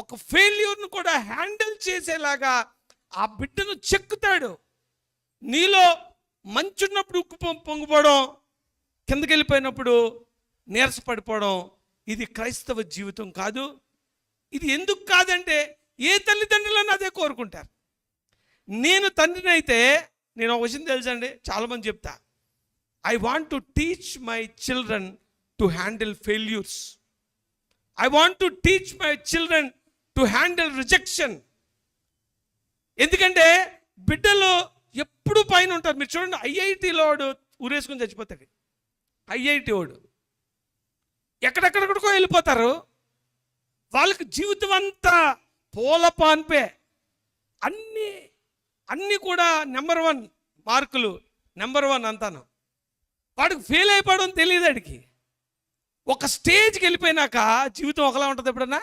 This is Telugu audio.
ఒక ఫెయిల్యూర్ను కూడా హ్యాండిల్ చేసేలాగా ఆ బిడ్డను చెక్కుతాడు. నీలో మంచి ఉన్నప్పుడు ఉక్కు పొంగిపోవడం, కిందకి వెళ్ళిపోయినప్పుడు నీరసపడిపోవడం, ఇది క్రైస్తవ జీవితం కాదు. ఇది ఎందుకు కాదంటే ఏ తల్లిదండ్రులను అదే కోరుకుంటారు. నేను తండ్రిని అయితే నేను ఒక విషయం తెలుసండి, చాలామంది చెప్తా, I want to teach my children to handle failures. I want to teach my children to handle rejection. ఎందుకంటే బిడ్డలు ఎప్పుడు పైన ఉంటారు. మీరు చూడండి, ఐఐటీలో వాడు ఊరేసుకొని చచ్చిపోతాడు. ఐఐటి వాడు ఎక్కడెక్కడికో వెళ్ళిపోతారు. వాళ్ళకి జీవితం అంతా పూల పాన్పే, అన్నీ కూడా నెంబర్ 1 మార్కులు, నెంబర్ 1 అంతాను. వాడికి ఫెయిల్ అయిపోవడం తెలియదు. వాడికి ఒక స్టేజ్కి వెళ్ళిపోయినాక జీవితం ఒకలా ఉంటుంది. ఎప్పుడన్నా